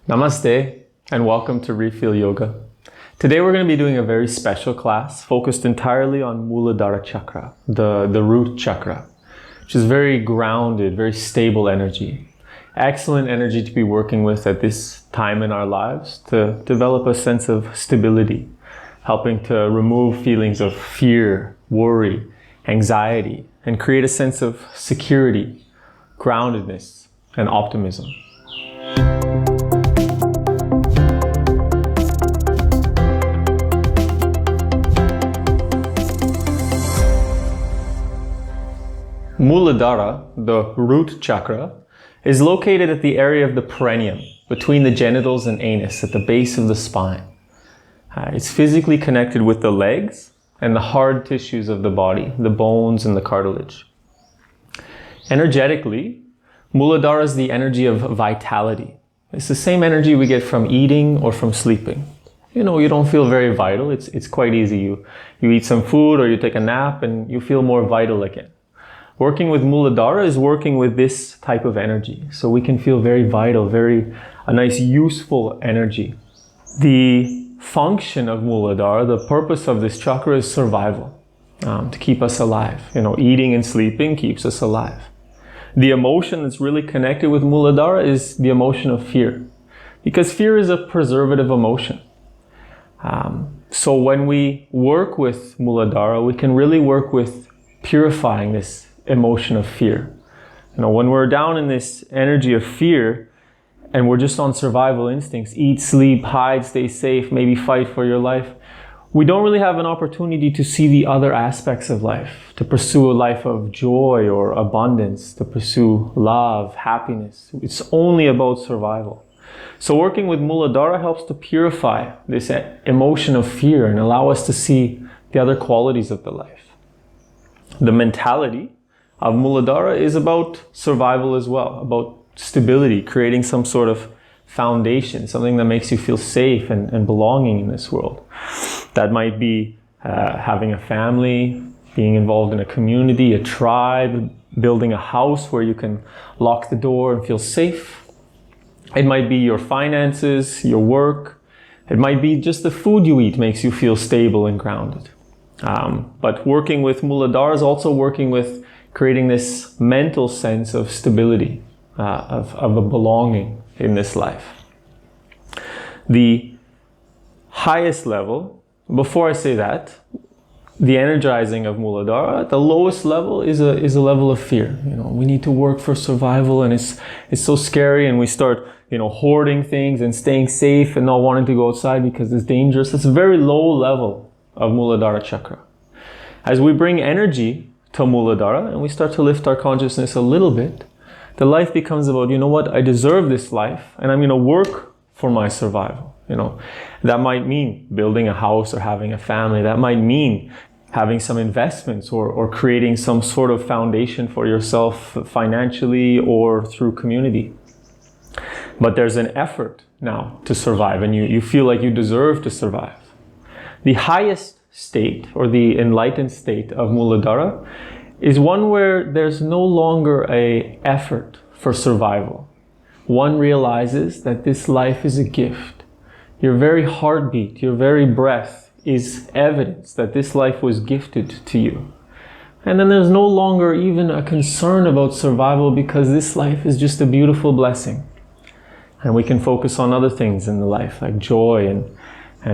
Namaste and welcome to Refeel Yoga. Today we're going to be doing a very special class focused entirely on Muladhara Chakra, the root chakra, which is very grounded, very stable energy. Excellent energy to be working with at this time in our lives to develop a sense of stability, helping to remove feelings of fear, worry, anxiety, and create a sense of security, groundedness, and optimism. Muladhara, the root chakra, is located at the area of the perineum, between the genitals and anus, at the base of the spine. It's physically connected with the legs and the hard tissues of the body, the bones and the cartilage. Energetically, Muladhara is the energy of vitality. It's the same energy we get from eating or from sleeping. You don't feel very vital. It's quite easy. You eat some food or you take a nap and you feel more vital again. Working with Muladhara is working with this type of energy. So we can feel very vital, a nice useful energy. The function of Muladhara, the purpose of this chakra is survival, to keep us alive. Eating and sleeping keeps us alive. The emotion that's really connected with Muladhara is the emotion of fear, because fear is a preservative emotion. So when we work with Muladhara, we can really work with purifying this emotion of fear. When we're down in this energy of fear and we're just on survival instincts, eat, sleep, hide, stay safe, maybe fight for your life, we don't really have an opportunity to see the other aspects of life, to pursue a life of joy or abundance, to pursue love, happiness. It's only about survival. So working with Muladhara helps to purify this emotion of fear and allow us to see the other qualities of the life. The mentality of Muladhara is about survival as well, about stability, creating some sort of foundation, something that makes you feel safe and belonging in this world. That might be having a family, being involved in a community, a tribe, building a house where you can lock the door and feel safe. It might be your finances, your work. It might be just the food you eat makes you feel stable and grounded. But working with Muladhara is also working with creating this mental sense of stability, of a belonging in this life. The highest level, before I say that, the energizing of Muladhara, at the lowest level is a level of fear. We need to work for survival and it's so scary, and we start hoarding things and staying safe and not wanting to go outside because it's dangerous. It's a very low level of Muladhara Chakra. As we bring energy to Muladhara and we start to lift our consciousness a little bit, the life becomes about, I deserve this life and I'm going to work for my survival. That might mean building a house or having a family. That might mean having some investments or creating some sort of foundation for yourself financially or through community. But there's an effort now to survive, and you feel like you deserve to survive. The highest state, or the enlightened state of Muladhara, is one where there's no longer an effort for survival. One realizes that this life is a gift. Your very heartbeat, your very breath is evidence that this life was gifted to you. And then there's no longer even a concern about survival, because this life is just a beautiful blessing. And we can focus on other things in the life, like joy and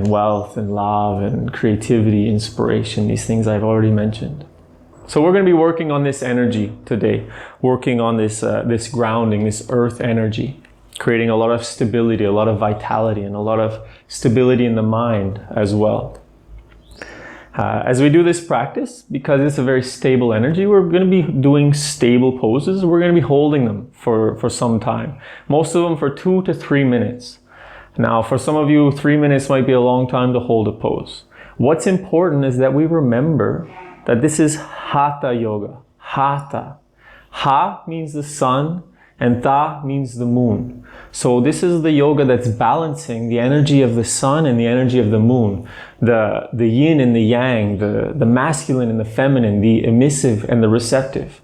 wealth and love and creativity, inspiration, these things I've already mentioned. So we're going to be working on this energy today, working on this grounding, this earth energy, creating a lot of stability, a lot of vitality, and a lot of stability in the mind as well. As we do this practice, because it's a very stable energy, we're going to be doing stable poses. We're going to be holding them for some time, most of them for 2 to 3 minutes. Now, for some of you, 3 minutes might be a long time to hold a pose. What's important is that we remember that this is Hatha Yoga. Hatha. Ha means the sun, and Ta means the moon. So this is the yoga that's balancing the energy of the sun and the energy of the moon, the yin and the yang, the masculine and the feminine, the emissive and the receptive.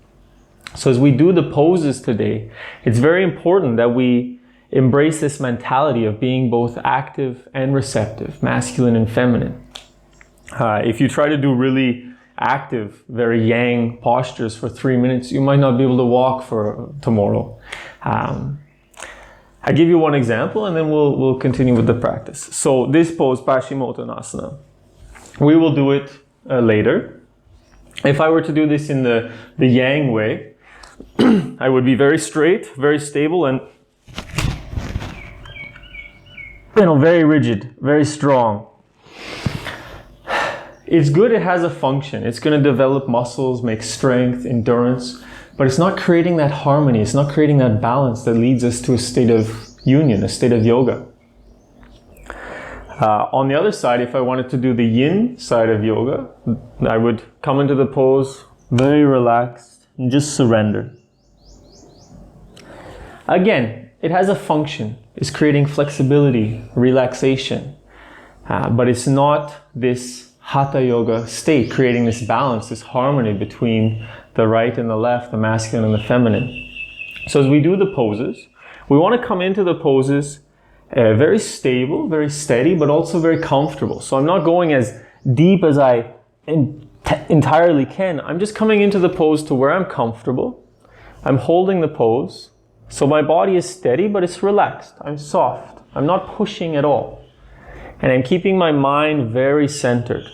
So as we do the poses today, it's very important that we embrace this mentality of being both active and receptive, masculine and feminine. If you try to do really active, very yang postures for 3 minutes, you might not be able to walk for tomorrow. I give you one example and then we'll continue with the practice. So this pose, Paschimottanasana, we will do it later. If I were to do this in the yang way, I would be very straight, very stable, and very rigid, very strong. It's good, it has a function. It's going to develop muscles, make strength, endurance, but it's not creating that harmony. It's not creating that balance that leads us to a state of union, a state of yoga. On the other side, if I wanted to do the yin side of yoga, I would come into the pose very relaxed and just surrender. Again, it has a function. It's creating flexibility, relaxation, but it's not this hatha yoga state, creating this balance, this harmony between the right and the left, the masculine and the feminine. So as we do the poses, we want to come into the poses very stable, very steady, but also very comfortable. So I'm not going as deep as I entirely can. I'm just coming into the pose to where I'm comfortable. I'm holding the pose. So my body is steady, but it's relaxed. I'm soft. I'm not pushing at all. And I'm keeping my mind very centered.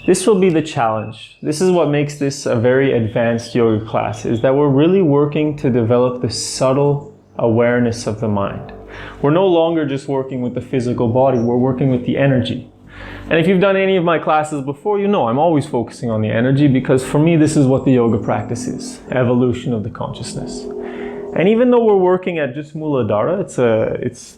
This will be the challenge. This is what makes this a very advanced yoga class, is that we're really working to develop the subtle awareness of the mind. We're no longer just working with the physical body, we're working with the energy. And if you've done any of my classes before, you know I'm always focusing on the energy, because for me this is what the yoga practice is, evolution of the consciousness. And even though we're working at just Muladhara, it's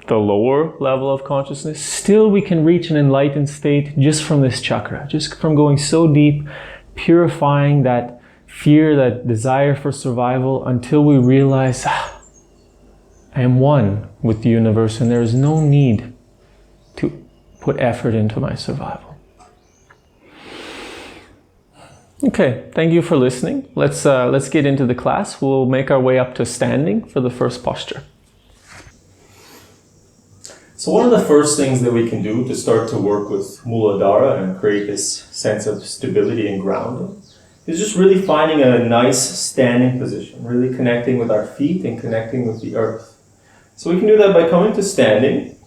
the lower level of consciousness, still we can reach an enlightened state just from this chakra, just from going so deep, purifying that fear, that desire for survival, until we realize I am one with the universe and there is no need to put effort into my survival. Okay, thank you for listening. Let's get into the class. We'll make our way up to standing for the first posture. So one of the first things that we can do to start to work with Muladhara and create this sense of stability and grounding is just really finding a nice standing position, really connecting with our feet and connecting with the earth. So we can do that by coming to standing.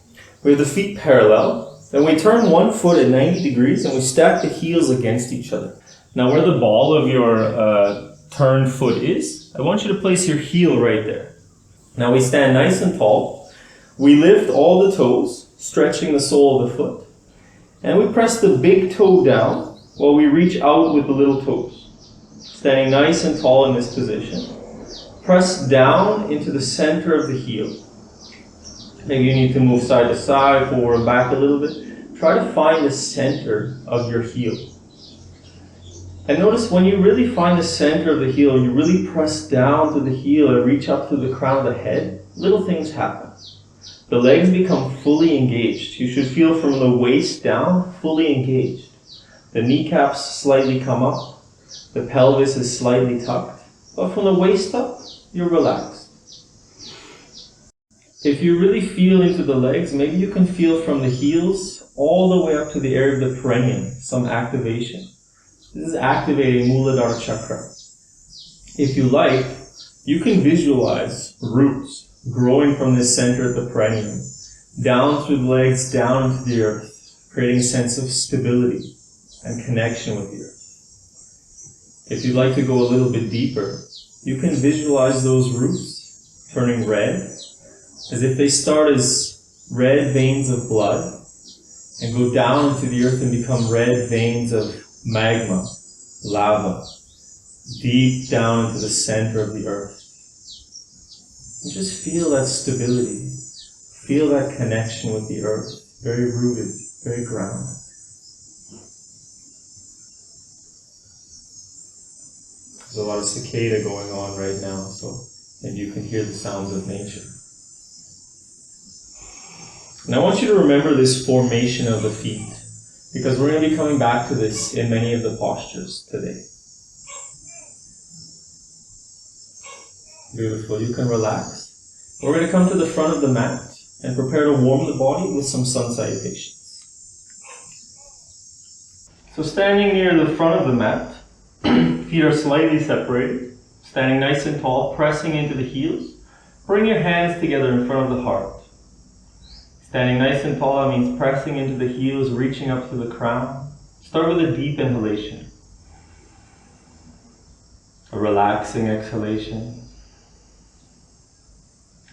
We have the feet parallel, then we turn one foot at 90 degrees and we stack the heels against each other. Now where the ball of your turned foot is, I want you to place your heel right there. Now we stand nice and tall. We lift all the toes, stretching the sole of the foot. And we press the big toe down while we reach out with the little toes. Standing nice and tall in this position. Press down into the center of the heel. Maybe you need to move side to side, forward and back a little bit. Try to find the center of your heel. And notice when you really find the center of the heel, you really press down to the heel and reach up to the crown of the head, little things happen. The legs become fully engaged. You should feel from the waist down, fully engaged. The kneecaps slightly come up. The pelvis is slightly tucked. But from the waist up, you're relaxed. If you really feel into the legs, maybe you can feel from the heels all the way up to the area of the perineum, some activation. This is activating Muladhara Chakra. If you like, you can visualize roots growing from the center of the perineum, down through the legs, down into the earth, creating a sense of stability and connection with the earth. If you'd like to go a little bit deeper, you can visualize those roots turning red, as if they start as red veins of blood and go down into the earth and become red veins of magma, lava, deep down into the center of the earth. And just feel that stability, feel that connection with the earth, very rooted, very grounded. There's a lot of cicada going on right now, so maybe you can hear the sounds of nature. And I want you to remember this formation of the feet, because we're going to be coming back to this in many of the postures today. Beautiful. You can relax. We're going to come to the front of the mat and prepare to warm the body with some sun salutations. So standing near the front of the mat, feet are slightly separated, standing nice and tall, pressing into the heels. Bring your hands together in front of the heart. Standing nice and tall, that means pressing into the heels, reaching up to the crown. Start with a deep inhalation. A relaxing exhalation.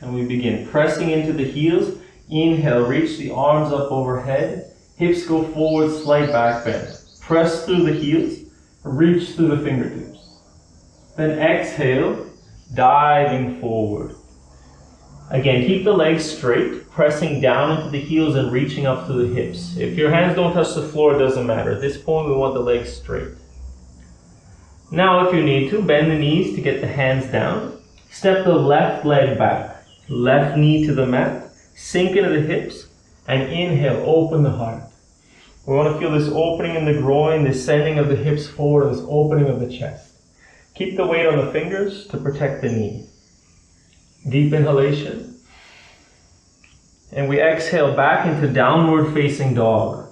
And we begin pressing into the heels. Inhale, reach the arms up overhead. Hips go forward, slight back bend. Press through the heels, reach through the fingertips. Then exhale, diving forward. Again, keep the legs straight, pressing down into the heels and reaching up through the hips. If your hands don't touch the floor, it doesn't matter. At this point, we want the legs straight. Now, if you need to, bend the knees to get the hands down. Step the left leg back, left knee to the mat, sink into the hips, and inhale, open the heart. We want to feel this opening in the groin, this sending of the hips forward, this opening of the chest. Keep the weight on the fingers to protect the knee. Deep inhalation. And we exhale back into downward facing dog.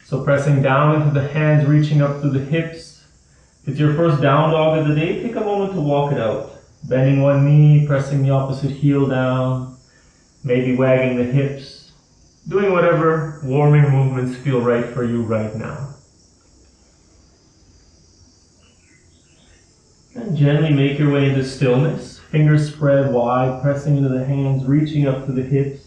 So pressing down into the hands, reaching up through the hips. If it's your first down dog of the day, take a moment to walk it out. Bending one knee, pressing the opposite heel down, maybe wagging the hips. Doing whatever warming movements feel right for you right now. And gently make your way into stillness. Fingers spread wide, pressing into the hands, reaching up to the hips,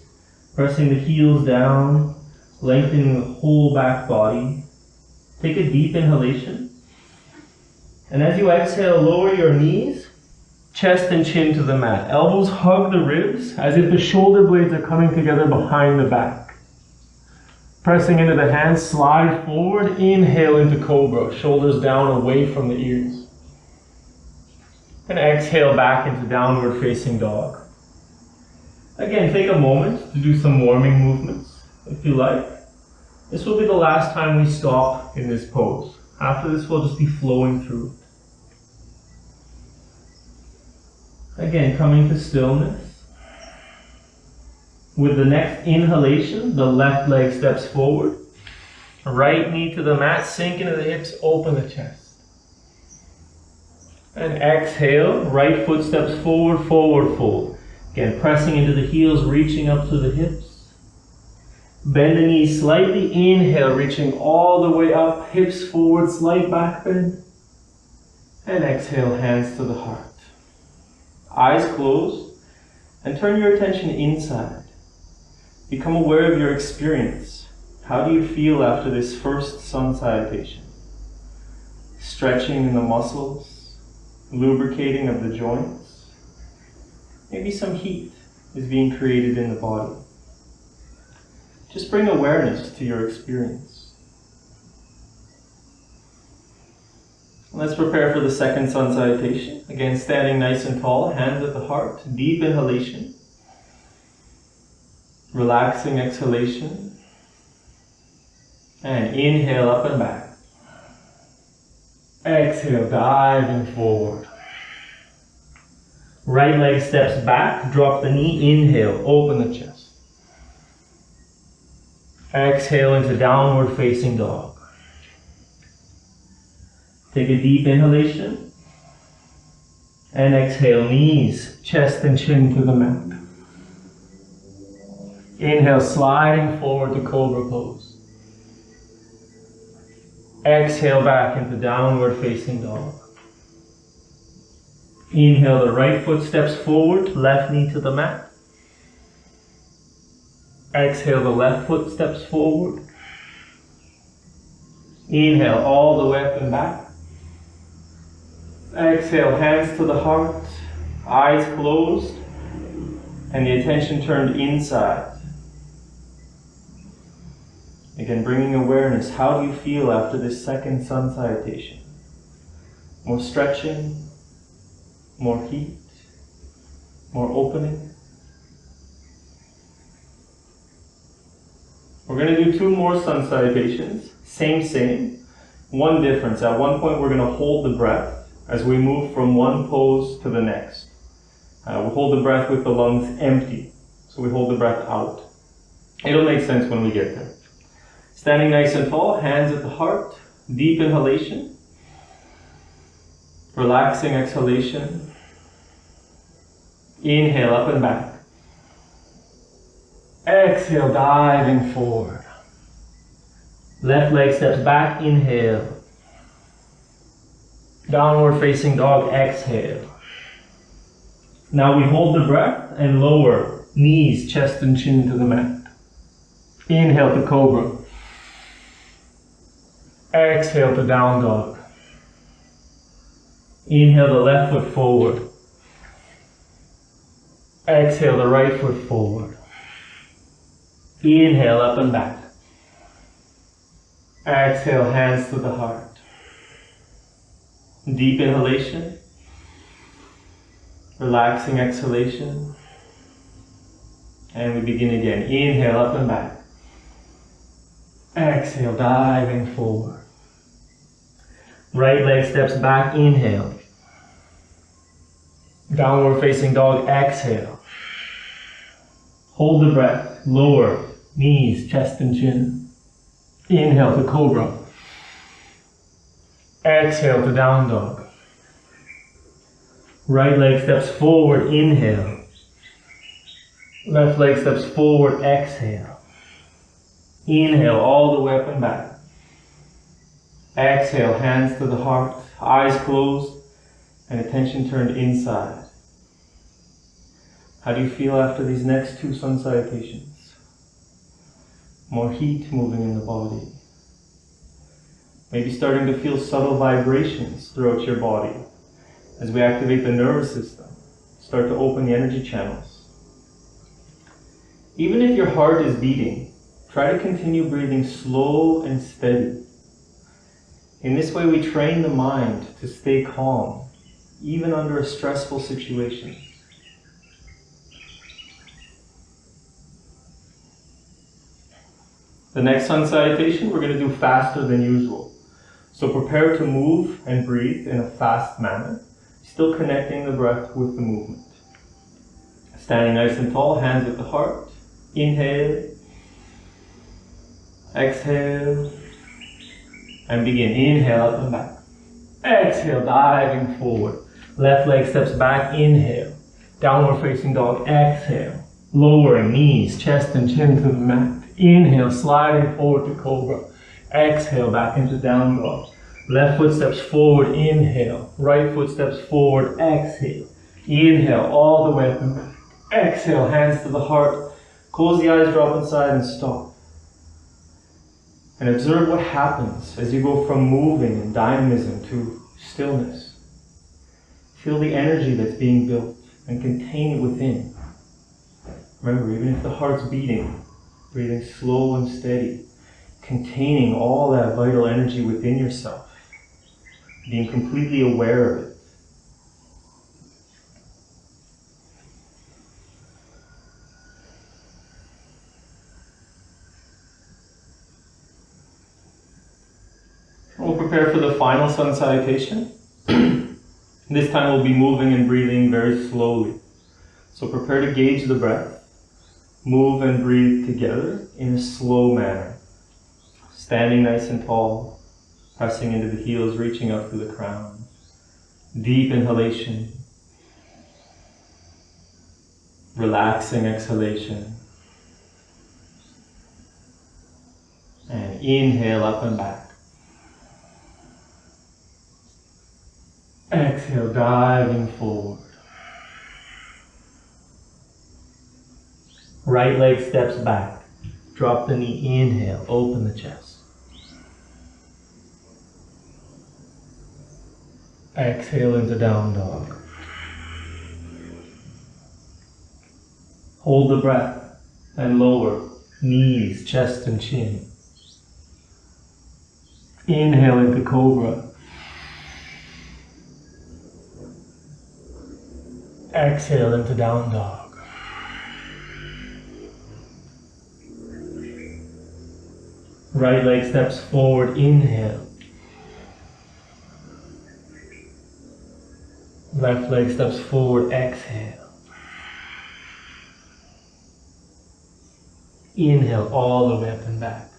pressing the heels down, lengthening the whole back body. Take a deep inhalation. And as you exhale, lower your knees, chest and chin to the mat. Elbows hug the ribs as if the shoulder blades are coming together behind the back. Pressing into the hands, slide forward, inhale into cobra, shoulders down away from the ears. And exhale back into downward facing dog. Again, take a moment to do some warming movements, if you like. This will be the last time we stop in this pose. After this, we'll just be flowing through. Again, coming to stillness. With the next inhalation, the left leg steps forward. Right knee to the mat, sink into the hips, open the chest. And exhale, right foot steps forward, forward fold. Again, pressing into the heels, reaching up to the hips. Bend the knees slightly, inhale, reaching all the way up, hips forward, slight back bend. And exhale, hands to the heart. Eyes closed, and turn your attention inside. Become aware of your experience. How do you feel after this first sun salutation? Stretching in the muscles, lubricating of the joints. Maybe some heat is being created in the body. Just bring awareness to your experience. Let's prepare for the second sun salutation. Again, standing nice and tall, hands at the heart, deep inhalation. Relaxing exhalation. And inhale up and back. Exhale, diving forward. Right leg steps back, drop the knee, inhale, open the chest. Exhale into downward facing dog. Take a deep inhalation. And exhale, knees, chest and chin to the mat. Inhale, sliding forward to cobra pose. Exhale back into downward facing dog. Inhale, the right foot steps forward, left knee to the mat. Exhale, the left foot steps forward. Inhale, all the way up and back. Exhale, hands to the heart, eyes closed, and the attention turned inside. Again, bringing awareness. How do you feel after this second sun salutation? More stretching, more heat, more opening. We're going to do 2 more sun salutations. Same. One difference. At one point we're going to hold the breath as we move from one pose to the next. We hold the breath with the lungs empty. So we hold the breath out. It'll make sense when we get there. Standing nice and tall, hands at the heart, deep inhalation, relaxing exhalation. Inhale up and back. Exhale, diving forward. Left leg steps back, inhale. Downward facing dog, exhale. Now we hold the breath and lower knees, chest and chin to the mat. Inhale to cobra. Exhale to down dog. Inhale the left foot forward. Exhale the right foot forward. Inhale up and back. Exhale, hands to the heart. Deep inhalation. Relaxing exhalation. And we begin again. Inhale up and back. Exhale, diving forward. Right leg steps back, inhale. Downward facing dog, exhale. Hold the breath, lower knees, chest and chin. Inhale to cobra. Exhale to down dog. Right leg steps forward, inhale. Left leg steps forward, exhale. Inhale all the way up and back. Exhale, hands to the heart, eyes closed, and attention turned inside. How do you feel after these next two sun salutations? More heat moving in the body. Maybe starting to feel subtle vibrations throughout your body as we activate the nervous system, start to open the energy channels. Even if your heart is beating, try to continue breathing slow and steady. In this way, we train the mind to stay calm, even under a stressful situation. The next sun salutation, we're going to do faster than usual. So prepare to move and breathe in a fast manner, still connecting the breath with the movement. Standing nice and tall, hands at the heart. Inhale. Exhale. And begin. Inhale up and back. Exhale, diving forward. Left leg steps back, inhale. Downward facing dog, exhale. Lowering knees, chest and chin to the mat. Inhale, sliding forward to cobra. Exhale, back into down dog. Left foot steps forward, inhale. Right foot steps forward, exhale. Inhale, all the way up and back. Exhale, hands to the heart. Close the eyes, drop inside and stop. And observe what happens as you go from moving and dynamism to stillness. Feel the energy that's being built and contain it within. Remember, even if the heart's beating, breathing slow and steady, containing all that vital energy within yourself, being completely aware of it. We'll prepare for the final sun salutation. This time we'll be moving and breathing very slowly. So prepare to gauge the breath. Move and breathe together in a slow manner. Standing nice and tall, pressing into the heels, reaching up to the crown. Deep inhalation. Relaxing exhalation. And inhale up and back. Exhale, diving forward. Right leg steps back. Drop the knee, inhale, open the chest. Exhale into down dog. Hold the breath and lower knees, chest and chin. Inhale into cobra. Exhale into down dog. Right leg steps forward, inhale. Left leg steps forward, exhale. Inhale all the way up and back.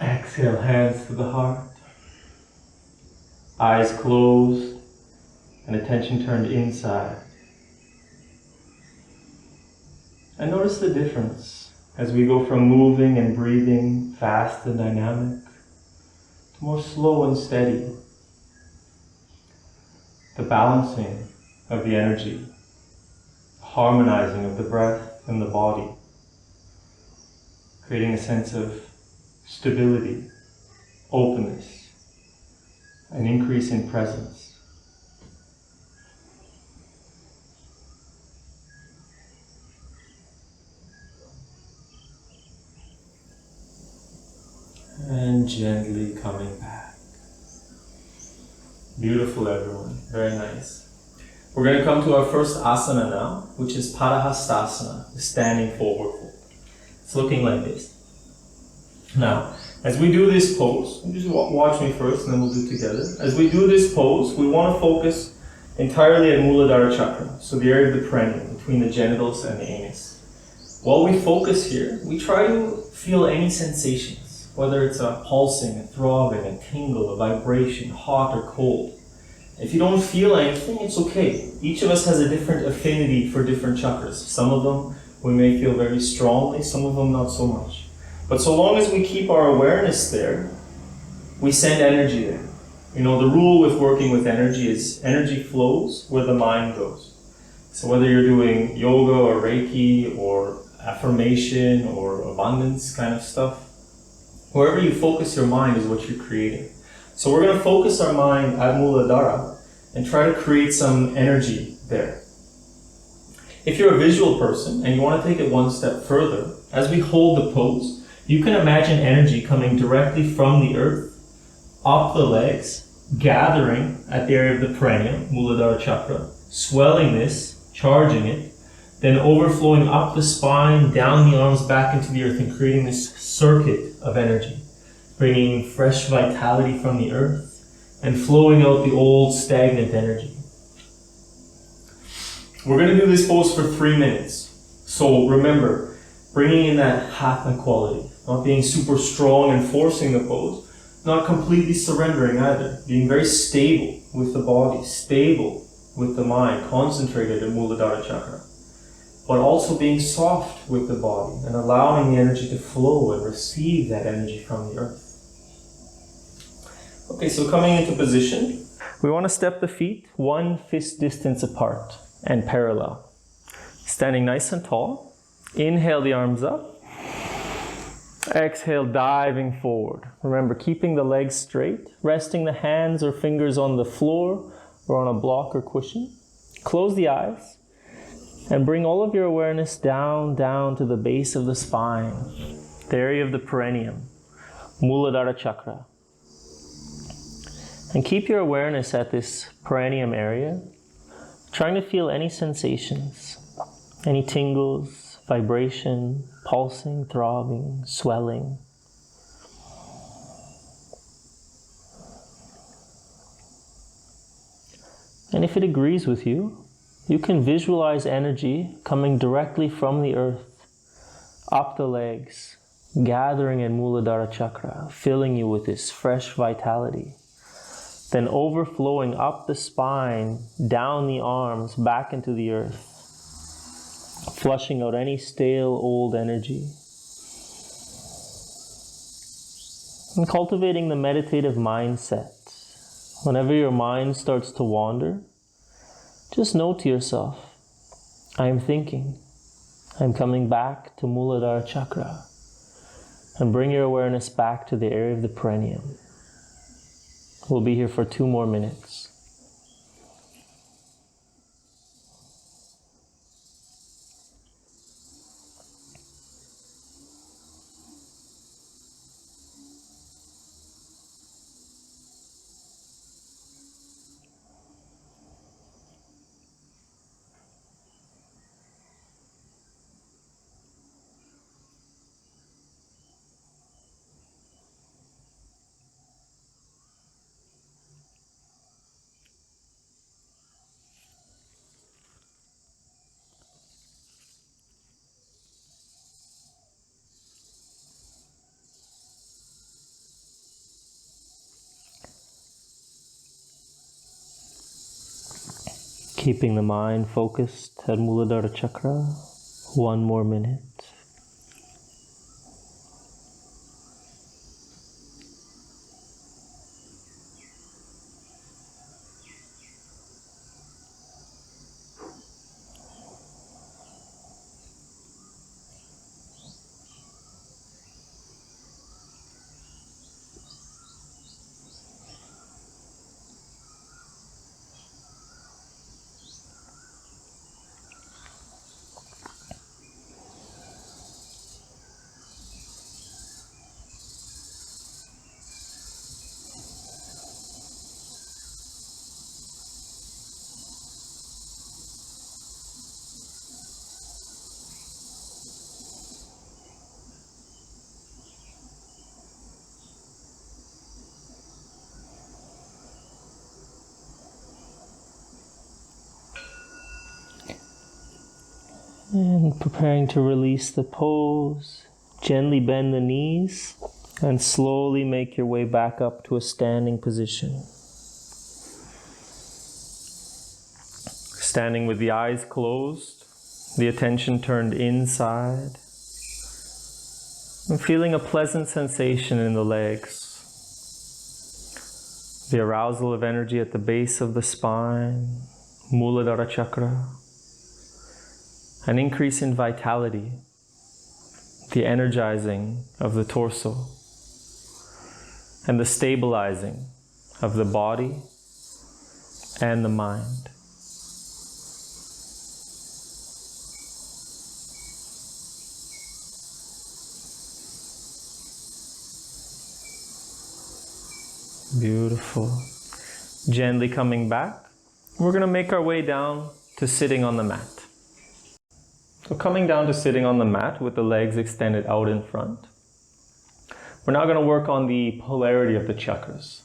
Exhale, hands to the heart. Eyes closed and attention turned inside. And notice the difference as we go from moving and breathing fast and dynamic to more slow and steady. The balancing of the energy, harmonizing of the breath and the body, creating a sense of stability, openness, an increase in presence. And gently coming back. Beautiful, everyone. Very nice. We're going to come to our first asana now, which is Parahastasana, the standing forward fold. It's looking like this. Now, as we do this pose, just watch me first and then we'll do it together. As we do this pose, we want to focus entirely at Muladhara Chakra, so the area of the perineum, between the genitals and the anus. While we focus here, we try to feel any sensations, whether it's a pulsing, a throbbing, a tingle, a vibration, hot or cold. If you don't feel anything, it's okay. Each of us has a different affinity for different chakras. Some of them we may feel very strongly, some of them not so much. But so long as we keep our awareness there, we send energy there. You know, the rule with working with energy is energy flows where the mind goes. So whether you're doing yoga or Reiki or affirmation or abundance kind of stuff, wherever you focus your mind is what you're creating. So we're going to focus our mind at Muladhara and try to create some energy there. If you're a visual person and you want to take it one step further, as we hold the pose, you can imagine energy coming directly from the earth, up the legs, gathering at the area of the perineum, Muladhara Chakra, swelling this, charging it, then overflowing up the spine, down the arms, back into the earth, and creating this circuit of energy, bringing fresh vitality from the earth and flowing out the old stagnant energy. We're going to do this pose for 3 minutes. So remember, bringing in that hatha quality, not being super strong and forcing the pose, not completely surrendering either, being very stable with the body, stable with the mind, concentrated in Muladhara Chakra, but also being soft with the body and allowing the energy to flow and receive that energy from the earth. Okay, so coming into position, we want to step the feet 1 fist distance apart and parallel. Standing nice and tall. Inhale the arms up. Exhale, diving forward. Remember, keeping the legs straight, resting the hands or fingers on the floor or on a block or cushion. Close the eyes and bring all of your awareness down to the base of the spine, the area of the perineum, Muladhara Chakra. And keep your awareness at this perineum area, trying to feel any sensations, any tingles, vibration, pulsing, throbbing, swelling. And if it agrees with you, you can visualize energy coming directly from the earth, up the legs, gathering in Muladhara Chakra, filling you with this fresh vitality. Then overflowing up the spine, down the arms, back into the earth, flushing out any stale old energy. And cultivating the meditative mindset. Whenever your mind starts to wander, just note to yourself, I am thinking. I'm coming back to Muladhara Chakra. And bring your awareness back to the area of the perineum. We'll be here for 2 more minutes. Keeping the mind focused at Muladhara Chakra. 1 more minute. And preparing to release the pose, gently bend the knees and slowly make your way back up to a standing position. Standing with the eyes closed, the attention turned inside, and feeling a pleasant sensation in the legs. The arousal of energy at the base of the spine, Muladhara Chakra. An increase in vitality, the energizing of the torso, and the stabilizing of the body and the mind. Beautiful. Gently coming back, we're going to make our way down to sitting on the mat. So coming down to sitting on the mat with the legs extended out in front. We're now going to work on the polarity of the chakras.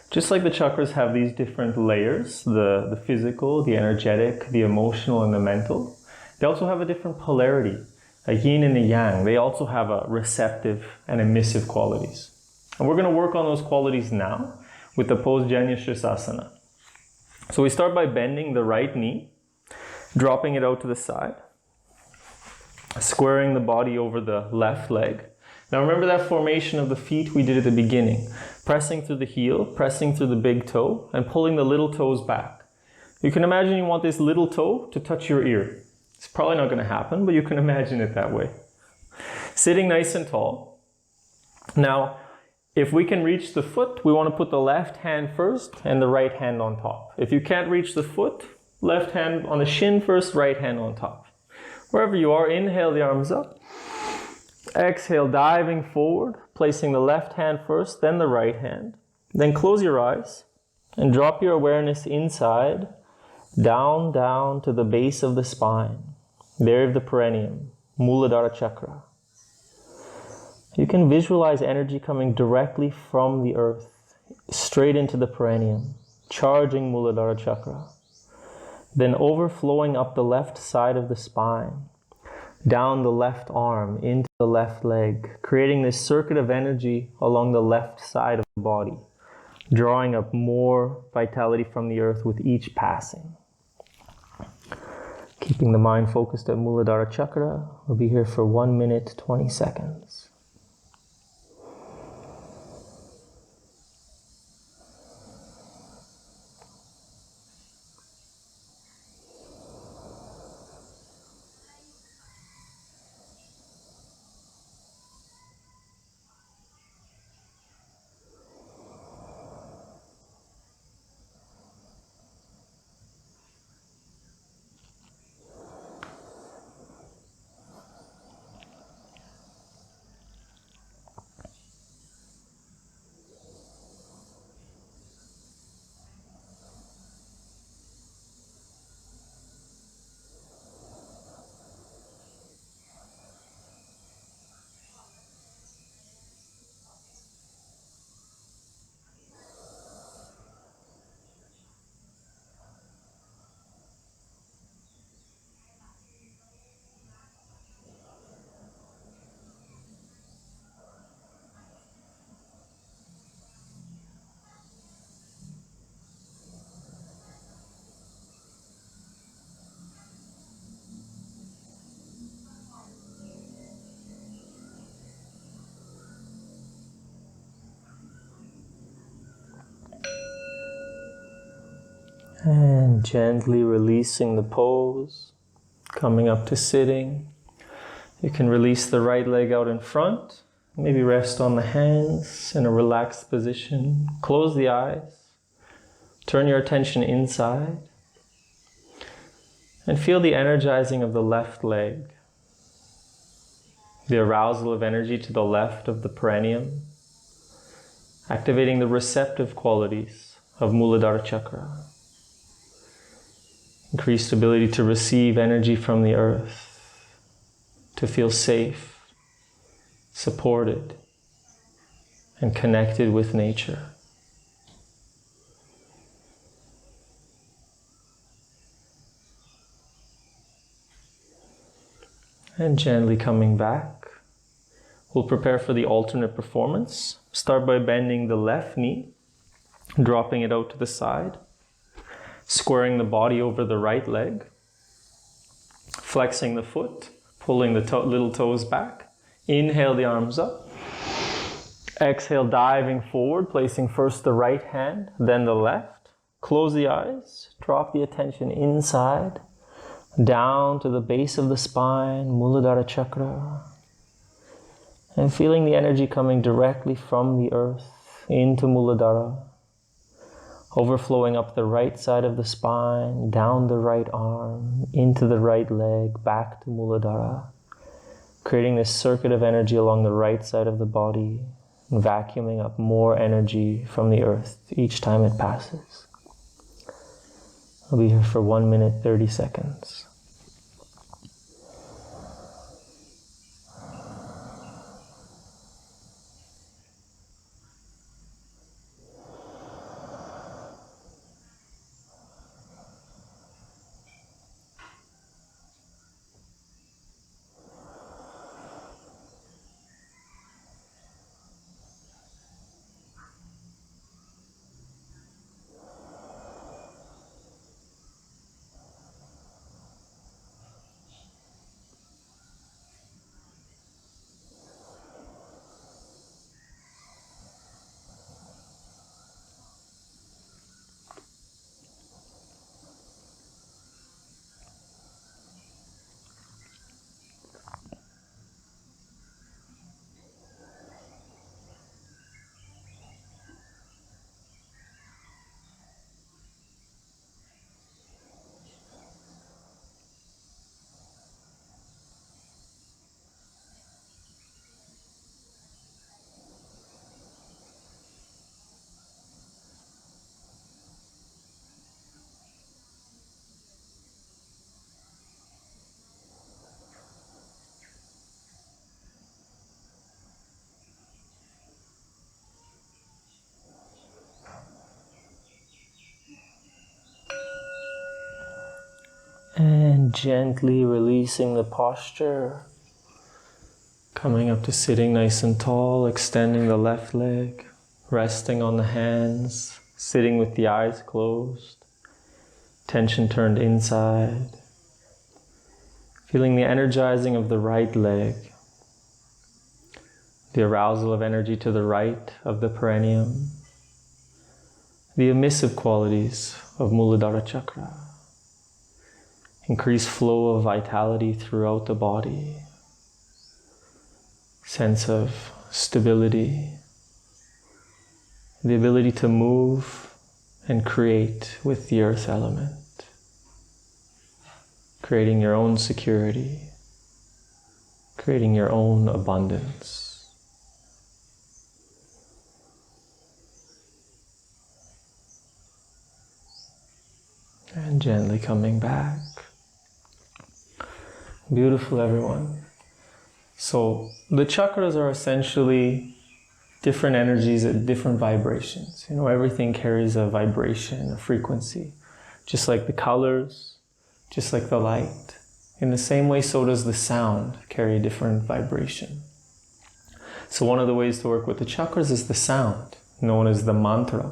Just like the chakras have these different layers, the physical, the energetic, the emotional, and the mental, they also have a different polarity, a yin and a yang. They also have a receptive and emissive qualities. And we're going to work on those qualities now with the pose Janya Shirsasana. So we start by bending the right knee, dropping it out to the side, squaring the body over the left leg. Now remember that formation of the feet we did at the beginning. Pressing through the heel, pressing through the big toe, and pulling the little toes back. You can imagine you want this little toe to touch your ear. It's probably not going to happen, but you can imagine it that way. Sitting nice and tall. Now, if we can reach the foot, we want to put the left hand first and the right hand on top. If you can't reach the foot, left hand on the shin first, right hand on top. Wherever you are, inhale the arms up. Exhale, diving forward, placing the left hand first, then the right hand. Then close your eyes and drop your awareness inside, down, down to the base of the spine. There is the perineum, Muladhara Chakra. You can visualize energy coming directly from the earth, straight into the perineum, charging Muladhara Chakra. Then overflowing up the left side of the spine, down the left arm, into the left leg, creating this circuit of energy along the left side of the body, drawing up more vitality from the earth with each passing. Keeping the mind focused at Muladhara Chakra, we'll be here for 1 minute, 20 seconds. And gently releasing the pose, coming up to sitting. You can release the right leg out in front, maybe rest on the hands in a relaxed position. Close the eyes, turn your attention inside, and feel the energizing of the left leg, the arousal of energy to the left of the perineum, activating the receptive qualities of Muladhara Chakra. Increased ability to receive energy from the earth, to feel safe, supported, and connected with nature. And gently coming back, we'll prepare for the alternate performance. Start by bending the left knee, dropping it out to the side, squaring the body over the right leg, flexing the foot, pulling the little toes back. Inhale the arms up. Exhale, diving forward, placing first the right hand, then the left. Close the eyes, drop the attention inside, down to the base of the spine, Muladhara Chakra. And feeling the energy coming directly from the earth into Muladhara, overflowing up the right side of the spine, down the right arm, into the right leg, back to Muladhara, creating this circuit of energy along the right side of the body, and vacuuming up more energy from the earth each time it passes. I'll be here for 1 minute, 30 seconds. And gently releasing the posture, coming up to sitting nice and tall, extending the left leg, resting on the hands, sitting with the eyes closed, tension turned inside, feeling the energizing of the right leg, the arousal of energy to the right of the perineum, the emissive qualities of Muladhara Chakra. Increased flow of vitality throughout the body, sense of stability, the ability to move and create with the earth element, creating your own security, creating your own abundance. And gently coming back. Beautiful, everyone. So the chakras are essentially different energies at different vibrations. You know, everything carries a vibration, a frequency. Just like the colors, just like the light. In the same way, so does the sound carry a different vibration. So one of the ways to work with the chakras is the sound, known as the mantra.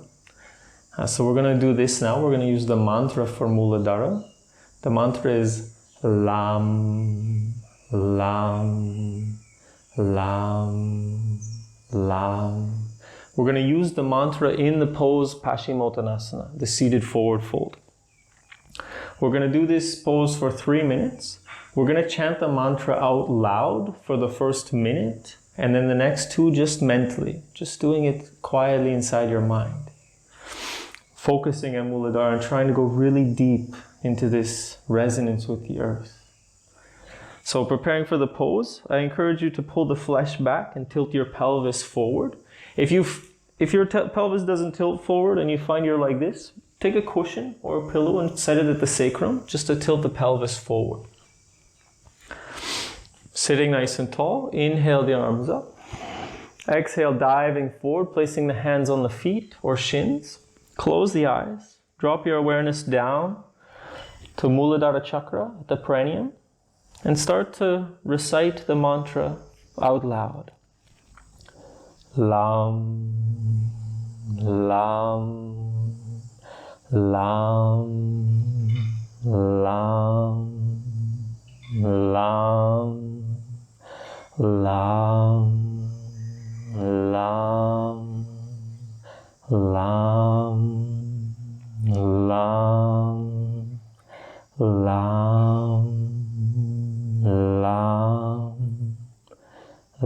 So we're going to do this now. We're going to use the mantra for Muladhara. The mantra is Lam, Lam, Lam, Lam. We're going to use the mantra in the pose Paschimottanasana, the seated forward fold. We're going to do this pose for 3 minutes. We're going to chant the mantra out loud for the first minute, and then the next 2 just mentally, just doing it quietly inside your mind. Focusing on Muladhara and trying to go really deep into this resonance with the earth. So preparing for the pose, I encourage you to pull the flesh back and tilt your pelvis forward. If your pelvis doesn't tilt forward and you find you're like this, take a cushion or a pillow and set it at the sacrum just to tilt the pelvis forward. Sitting nice and tall, inhale the arms up. Exhale, diving forward, placing the hands on the feet or shins. Close the eyes. Drop your awareness down to Muladhara Chakra, the Pranayama, and start to recite the mantra out loud. Lam, Lam, Lam, Lam, Lam, Lam, Lam, Lam, Lam, Lam, Lam,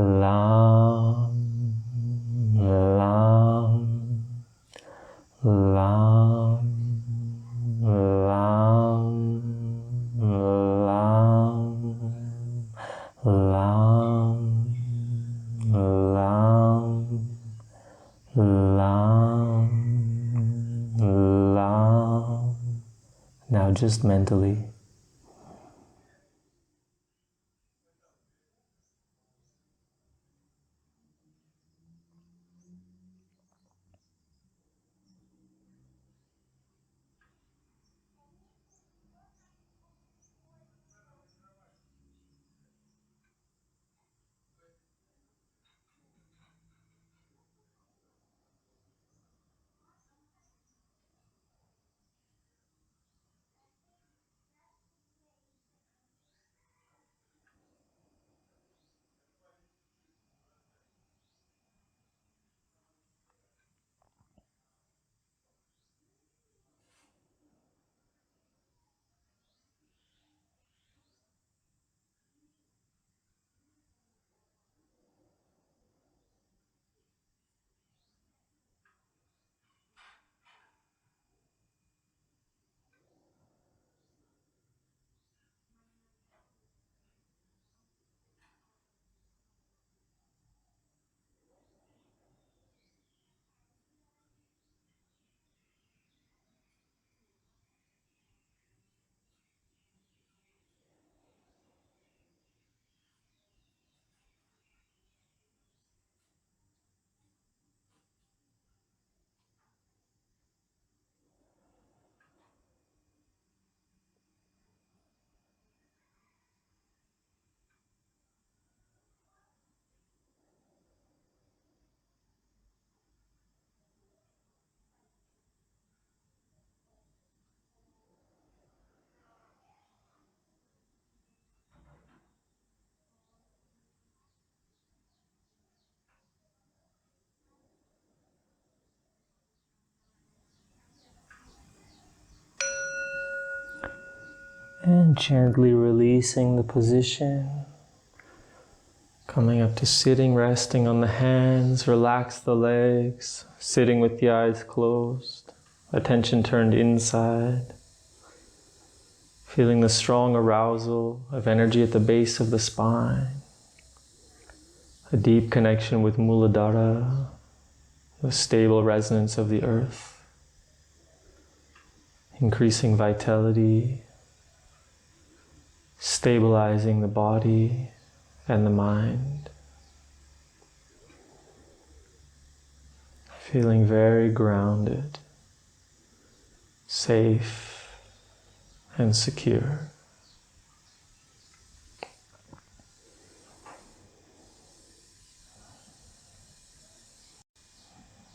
Lam, Lam, Lam, Lam, Lam, Lam, Lam, Lam. Now just mentally. And gently releasing the position. Coming up to sitting, resting on the hands, relax the legs, sitting with the eyes closed, attention turned inside. Feeling the strong arousal of energy at the base of the spine. A deep connection with Muladhara, the stable resonance of the earth. Increasing vitality, stabilizing the body and the mind. Feeling very grounded, safe, and secure.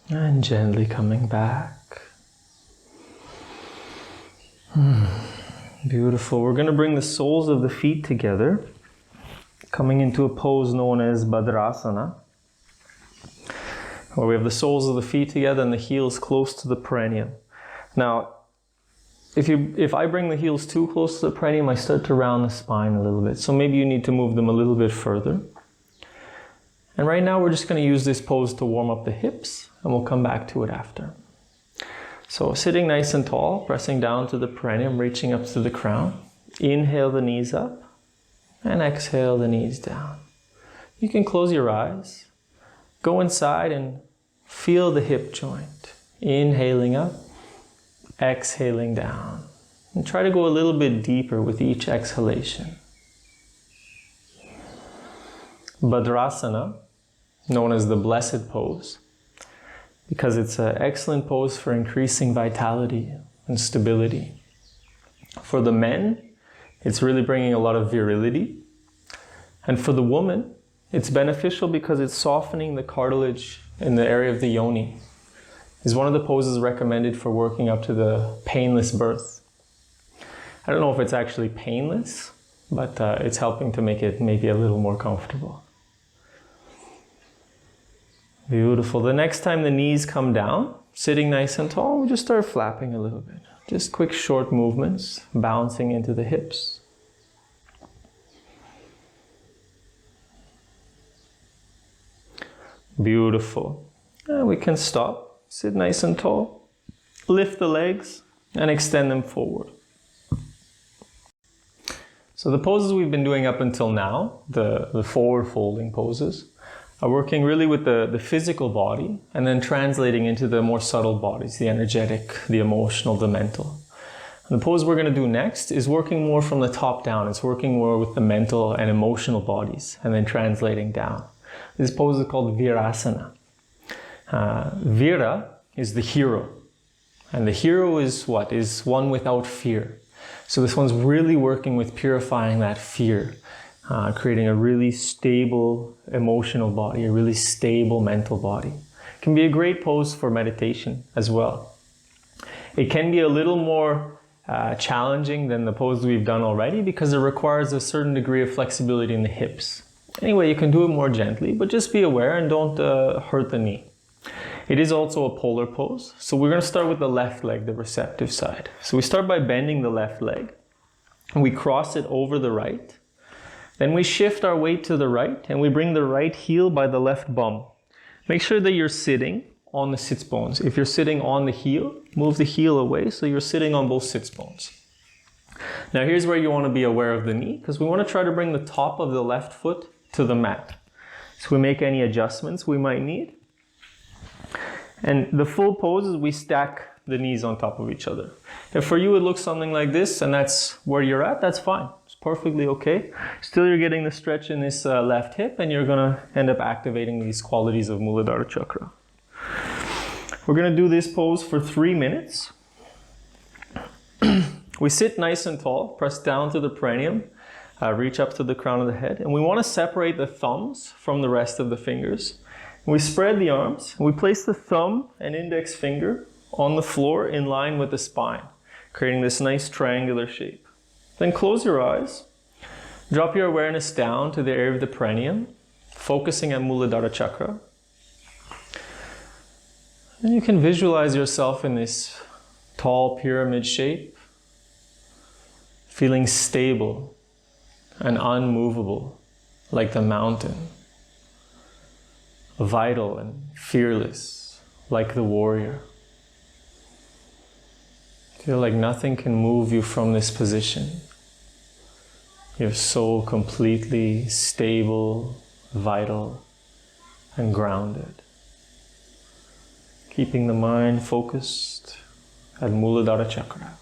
And gently coming back. Beautiful. We're going to bring the soles of the feet together, coming into a pose known as Bhadrasana, where we have the soles of the feet together and the heels close to the perineum. Now, if I bring the heels too close to the perineum, I start to round the spine a little bit. So maybe you need to move them a little bit further. And right now we're just going to use this pose to warm up the hips, and we'll come back to it after. So sitting nice and tall, pressing down to the perineum, reaching up to the crown. Inhale the knees up, and exhale the knees down. You can close your eyes, go inside and feel the hip joint. Inhaling up, exhaling down. And try to go a little bit deeper with each exhalation. Bhadrasana, known as the blessed pose, because it's an excellent pose for increasing vitality and stability. For the men, it's really bringing a lot of virility. And for the woman, it's beneficial because it's softening the cartilage in the area of the yoni. It's one of the poses recommended for working up to the painless birth. I don't know if it's actually painless, but it's helping to make it maybe a little more comfortable. Beautiful. The next time the knees come down, sitting nice and tall, we just start flapping a little bit. Just quick short movements, bouncing into the hips. Beautiful. And we can stop. Sit nice and tall. Lift the legs and extend them forward. So the poses we've been doing up until now, the forward folding poses, are working really with the physical body and then translating into the more subtle bodies, the energetic, the emotional, the mental. And the pose we're going to do next is working more from the top down. It's working more with the mental and emotional bodies and then translating down. This pose is called Virasana. Vira is the hero. And the hero is what? Is one without fear. So this one's really working with purifying that fear, creating a really stable emotional body, a really stable mental body. It can be a great pose for meditation as well. It can be a little more challenging than the pose we've done already because it requires a certain degree of flexibility in the hips. Anyway, you can do it more gently, but just be aware and don't hurt the knee. It is also a polar pose. So we're going to start with the left leg, the receptive side. So we start by bending the left leg. And we cross it over the right. Then we shift our weight to the right and we bring the right heel by the left bum. Make sure that you're sitting on the sits bones. If you're sitting on the heel, move the heel away so you're sitting on both sits bones. Now here's where you want to be aware of the knee because we want to try to bring the top of the left foot to the mat. So we make any adjustments we might need. And the full pose is we stack the knees on top of each other. If for you it looks something like this and that's where you're at, that's fine. It's perfectly okay. Still you're getting the stretch in this left hip and you're going to end up activating these qualities of Muladhara Chakra. We're going to do this pose for 3 minutes. We sit nice and tall, press down to the perineum, reach up to the crown of the head, and we want to separate the thumbs from the rest of the fingers. We spread the arms, and we place the thumb and index finger on the floor in line with the spine, creating this nice triangular shape. Then close your eyes, drop your awareness down to the area of the perineum, focusing at Muladhara Chakra. And you can visualize yourself in this tall pyramid shape, feeling stable and unmovable like the mountain. Vital and fearless, like the warrior. Feel like nothing can move you from this position. You're so completely stable, vital, and grounded. Keeping the mind focused at Muladhara Chakra.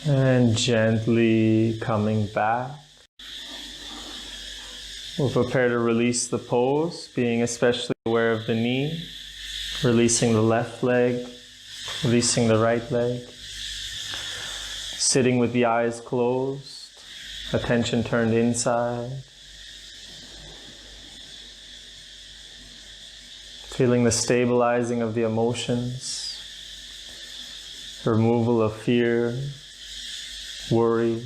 And gently coming back. We'll prepare to release the pose, being especially aware of the knee, releasing the left leg, releasing the right leg. Sitting with the eyes closed, attention turned inside. Feeling the stabilizing of the emotions, removal of fear, worry,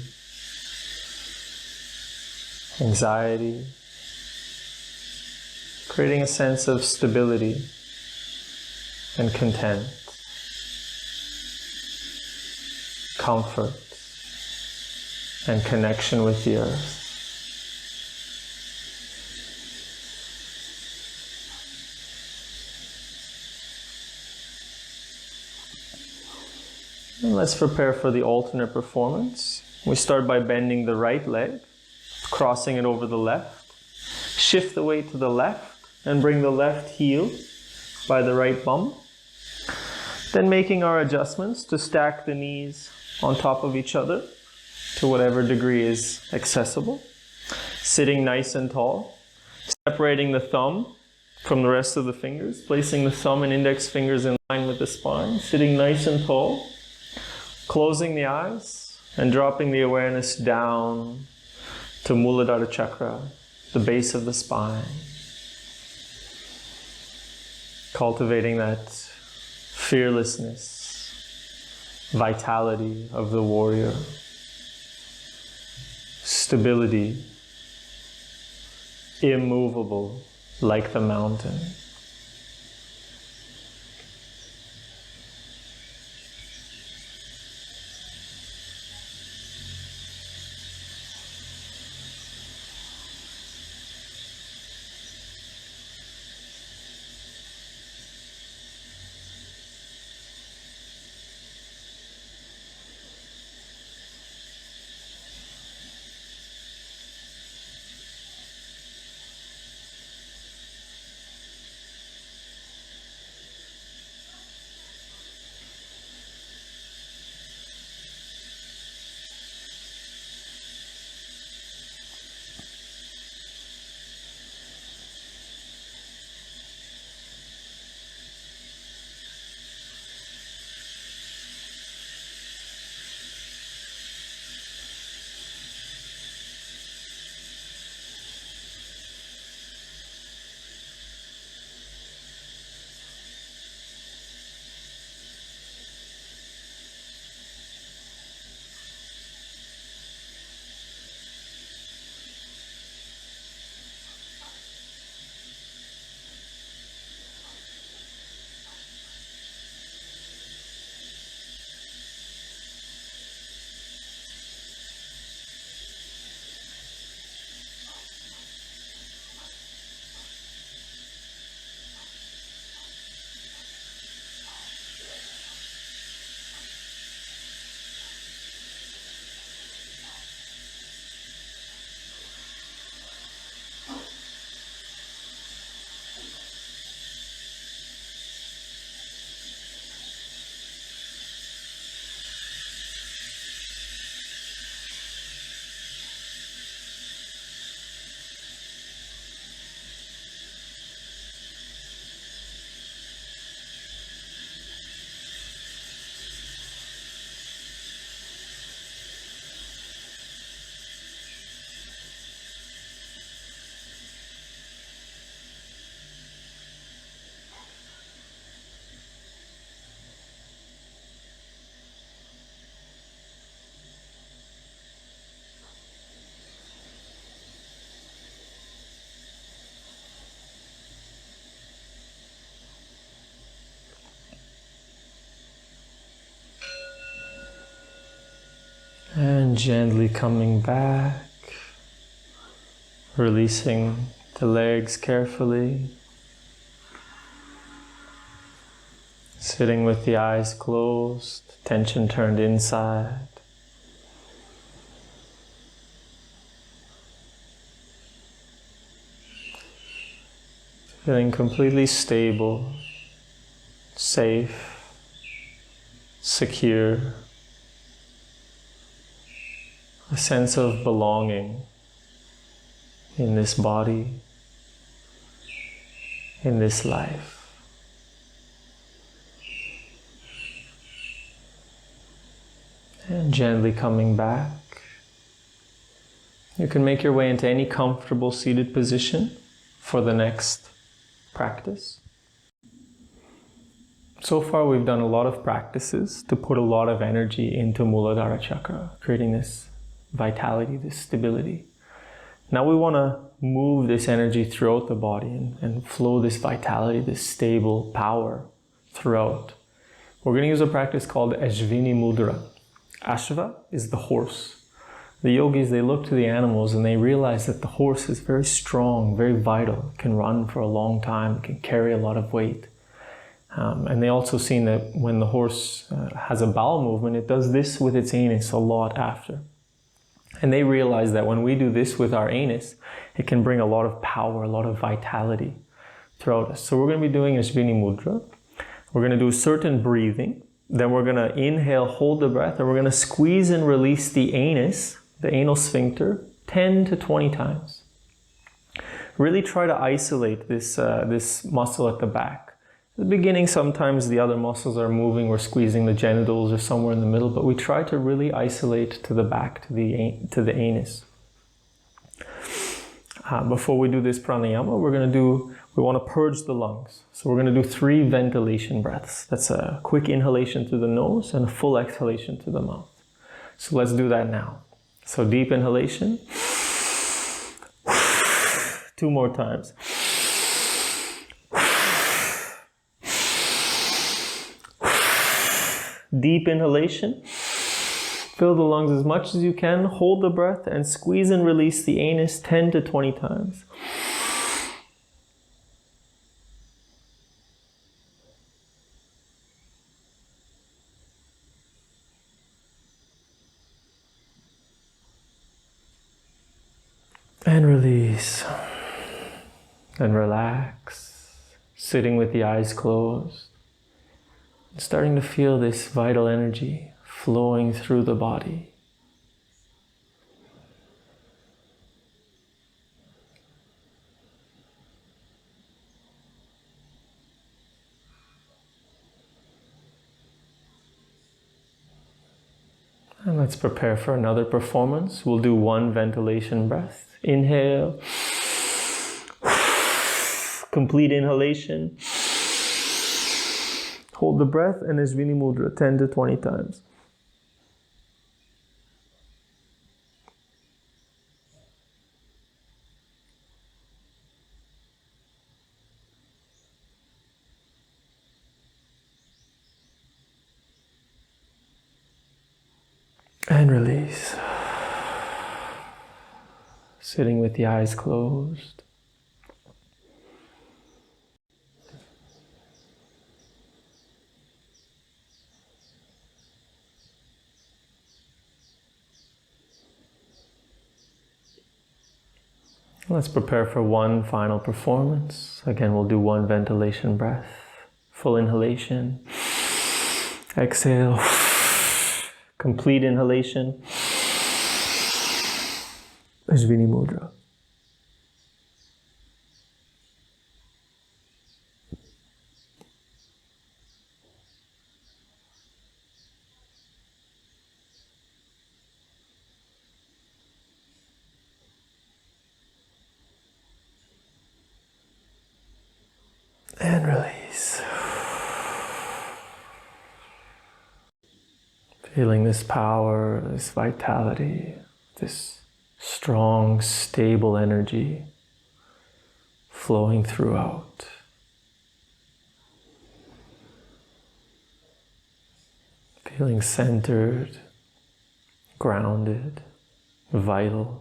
anxiety, creating a sense of stability and content, comfort, and connection with the earth. And let's prepare for the alternate performance. We start by bending the right leg, crossing it over the left. Shift the weight to the left and bring the left heel by the right bum. Then making our adjustments to stack the knees on top of each other to whatever degree is accessible. Sitting nice and tall. Separating the thumb from the rest of the fingers. Placing the thumb and index fingers in line with the spine. Sitting nice and tall. Closing the eyes and dropping the awareness down to Muladhara Chakra, the base of the spine. Cultivating that fearlessness, vitality of the warrior, stability, immovable like the mountain. And gently coming back, releasing the legs carefully, sitting with the eyes closed, attention turned inside. Feeling completely stable, safe, secure, a sense of belonging in this body, in this life. And gently coming back. You can make your way into any comfortable seated position for the next practice. So far we've done a lot of practices to put a lot of energy into Muladhara Chakra, creating this vitality, this stability. Now we want to move this energy throughout the body and flow this vitality, this stable power throughout. We're going to use a practice called Ashvini Mudra. Ashva is the horse. The yogis, they look to the animals and they realize that the horse is very strong, very vital. It can run for a long time, it can carry a lot of weight. And they also seen that when the horse has a bowel movement, it does this with its anus a lot after. And they realize that when we do this with our anus, it can bring a lot of power, a lot of vitality throughout us. So we're going to be doing Ashvini Mudra. We're going to do certain breathing. Then we're going to inhale, hold the breath, and we're going to squeeze and release the anus, the anal sphincter, 10 to 20 times. Really try to isolate this muscle at the back. At the beginning, sometimes the other muscles are moving, we're squeezing the genitals or somewhere in the middle, but we try to really isolate to the back, to the anus. Before we do this pranayama, we want to purge the lungs. So we're going to do 3 ventilation breaths. That's a quick inhalation through the nose and a full exhalation through the mouth. So let's do that now. So deep inhalation. 2 more times. Deep inhalation. Fill the lungs as much as you can. Hold the breath and squeeze and release the anus 10 to 20 times. And release. And relax. Sitting with the eyes closed. Starting to feel this vital energy flowing through the body. And let's prepare for another performance. We'll do 1 ventilation breath. Inhale. Complete inhalation. Hold the breath and Ashvini Mudra 10 to 20 times. And release. Sitting with the eyes closed. Let's prepare for 1 final performance. Again, we'll do 1 ventilation breath. Full inhalation. Exhale. Complete inhalation. Ashvini Mudra. And release. Feeling this power, this vitality, this strong, stable energy flowing throughout. Feeling centered, grounded, vital.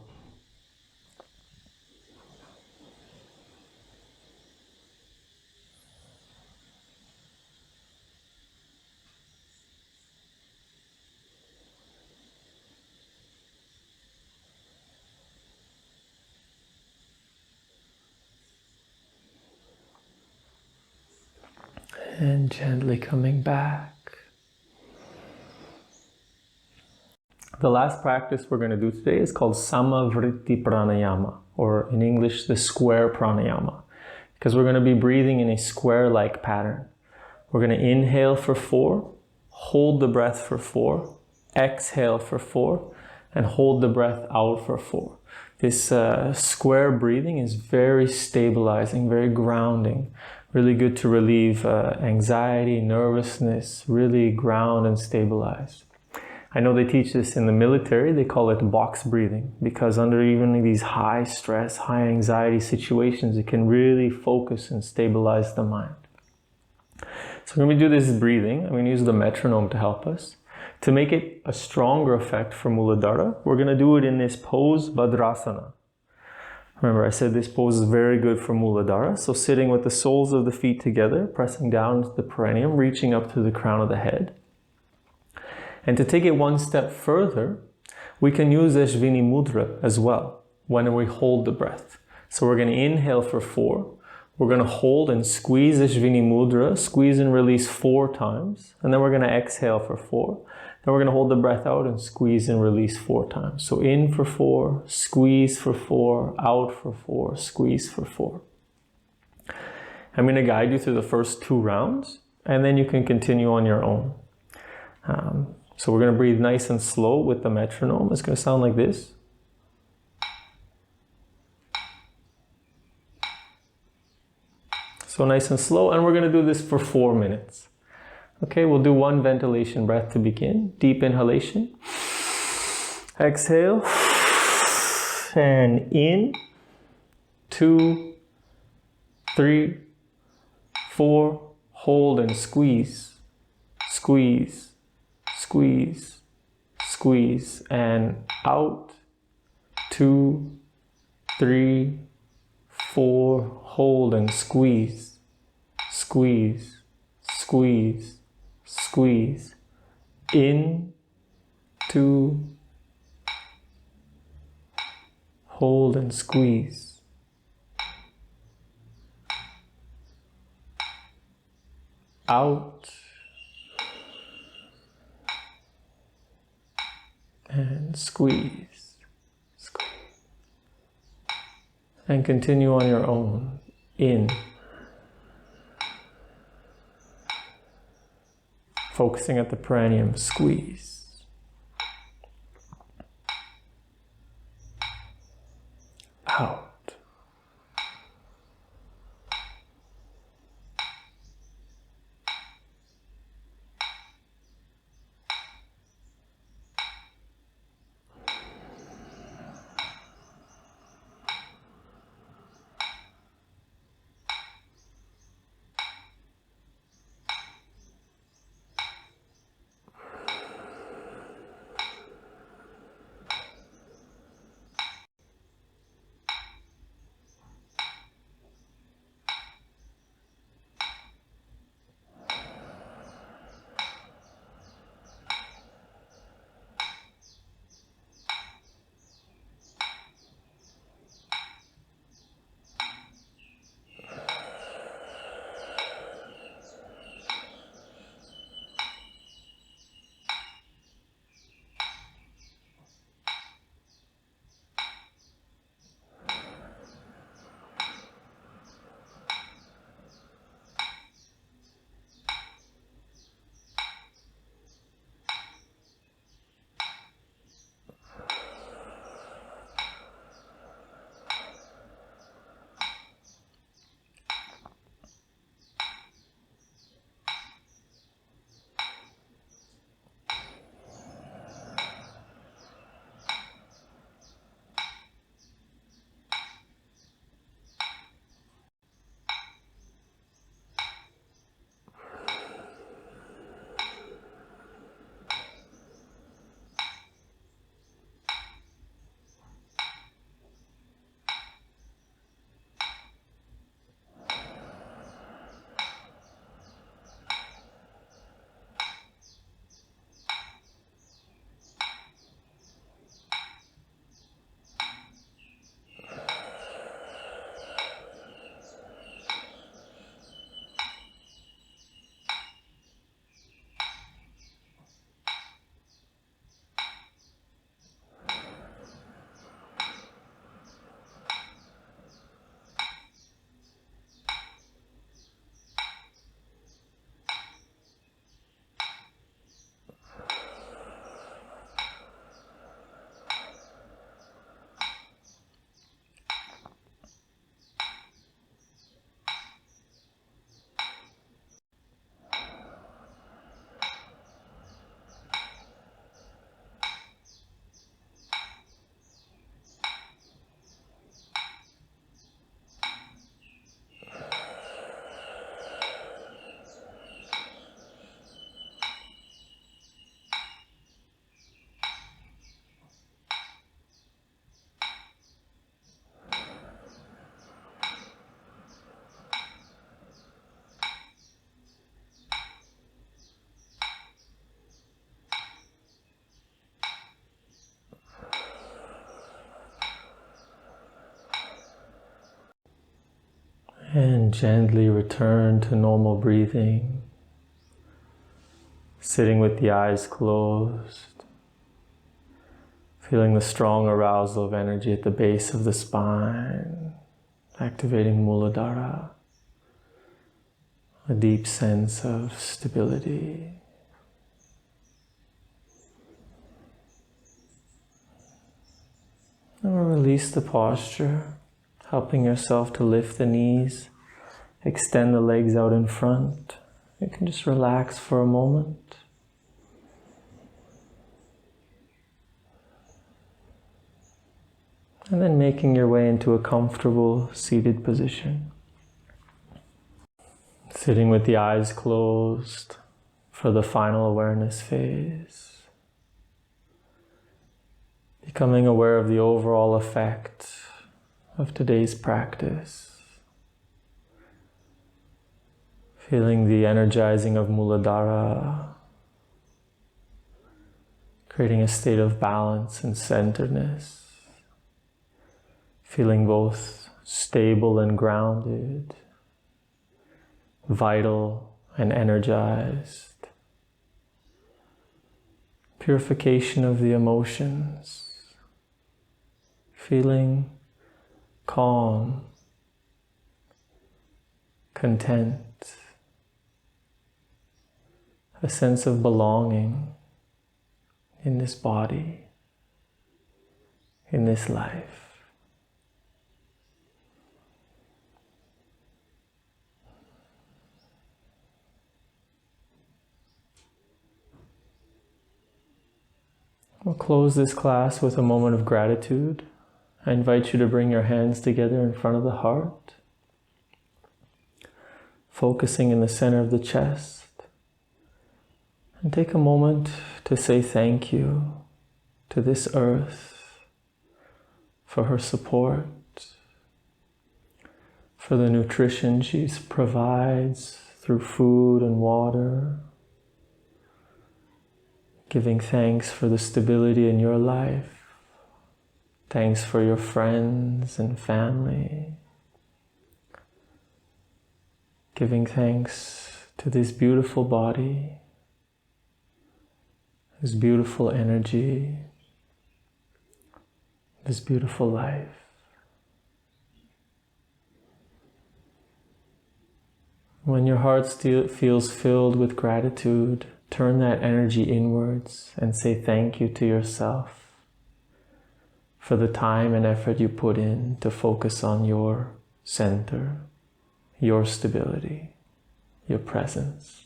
And gently coming back. The last practice we're going to do today is called Samavritti Pranayama, or in English, the square pranayama, because we're going to be breathing in a square-like pattern. We're going to inhale for 4, hold the breath for 4, exhale for 4, and hold the breath out for 4. This square breathing is very stabilizing, very grounding, really good to relieve anxiety, nervousness, really ground and stabilize. I know they teach this in the military. They call it box breathing, because under even these high stress, high anxiety situations, it can really focus and stabilize the mind. So when we do this breathing, I'm going to use the metronome to help us. To make it a stronger effect for Muladhara, we're going to do it in this pose, Bhadrasana. Remember, I said this pose is very good for Muladhara. So sitting with the soles of the feet together, pressing down into the perineum, reaching up to the crown of the head. And to take it one step further, we can use Ashvini Mudra as well when we hold the breath. So we're going to inhale for 4. We're going to hold and squeeze Ashvini Mudra, squeeze and release 4 times. And then we're going to exhale for 4. Then we're going to hold the breath out and squeeze and release 4 times. So in for 4, squeeze for 4, out for 4, squeeze for 4. I'm going to guide you through the first 2 rounds, and then you can continue on your own. So we're going to breathe nice and slow with the metronome. It's going to sound like this. So nice and slow, and we're going to do this for 4 minutes. Okay, we'll do 1 ventilation breath to begin. Deep inhalation. Exhale. And in. 2, 3, 4. Hold and squeeze. Squeeze. Squeeze, squeeze, and out. 2, 3, 4, hold and squeeze, squeeze, squeeze, squeeze. In, 2, hold and squeeze. Out. And squeeze, squeeze. And continue on your own. In. Focusing at the perineum, squeeze. Out. And gently return to normal breathing, sitting with the eyes closed, feeling the strong arousal of energy at the base of the spine, activating Muladhara, a deep sense of stability. And release the posture, helping yourself to lift the knees, extend the legs out in front. You can just relax for a moment. And then making your way into a comfortable seated position. Sitting with the eyes closed for the final awareness phase. Becoming aware of the overall effect of today's practice. Feeling the energizing of Muladhara, creating a state of balance and centeredness. Feeling both stable and grounded, vital and energized. Purification of the emotions. Feeling calm, content, a sense of belonging in this body, in this life. We'll close this class with a moment of gratitude. I invite you to bring your hands together in front of the heart, focusing in the center of the chest, and take a moment to say thank you to this earth for her support, for the nutrition she provides through food and water, giving thanks for the stability in your life. Thanks for your friends and family. Giving thanks to this beautiful body, this beautiful energy, this beautiful life. When your heart still feels filled with gratitude, turn that energy inwards and say thank you to yourself for the time and effort you put in to focus on your center, your stability, your presence.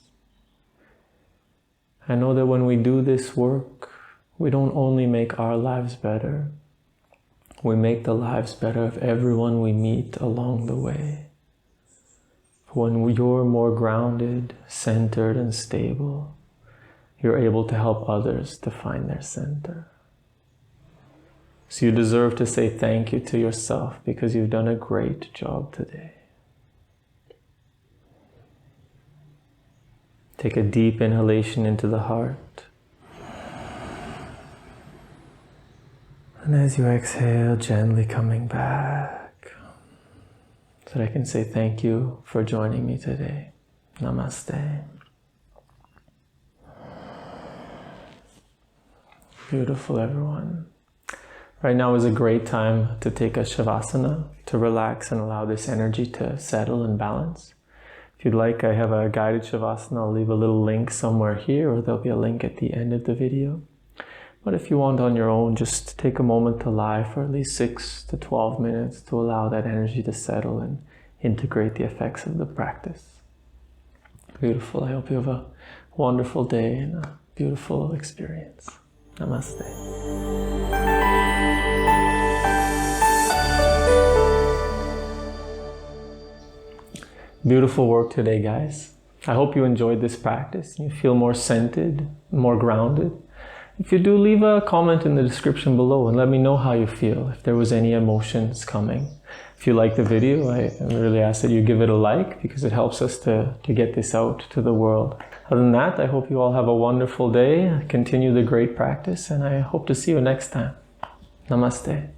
I know that when we do this work, we don't only make our lives better, we make the lives better of everyone we meet along the way. When you're more grounded, centered, and stable, you're able to help others to find their center. So you deserve to say thank you to yourself because you've done a great job today. Take a deep inhalation into the heart. And as you exhale, gently coming back, so that I can say thank you for joining me today. Namaste. Beautiful, everyone. Right now is a great time to take a shavasana, to relax and allow this energy to settle and balance. If you'd like, I have a guided shavasana. I'll leave a little link somewhere here, or there'll be a link at the end of the video. But if you want on your own, just take a moment to lie for at least 6 to 12 minutes to allow that energy to settle and integrate the effects of the practice. Beautiful. I hope you have a wonderful day and a beautiful experience. Namaste. Beautiful work today, guys. I hope you enjoyed this practice and you feel more centered, more grounded. If you do, leave a comment in the description below and let me know how you feel, if there was any emotions coming. If you like the video, I really ask that you give it a like because it helps us to get this out to the world. Other than that, I hope you all have a wonderful day, continue the great practice, and I hope to see you next time. Namaste.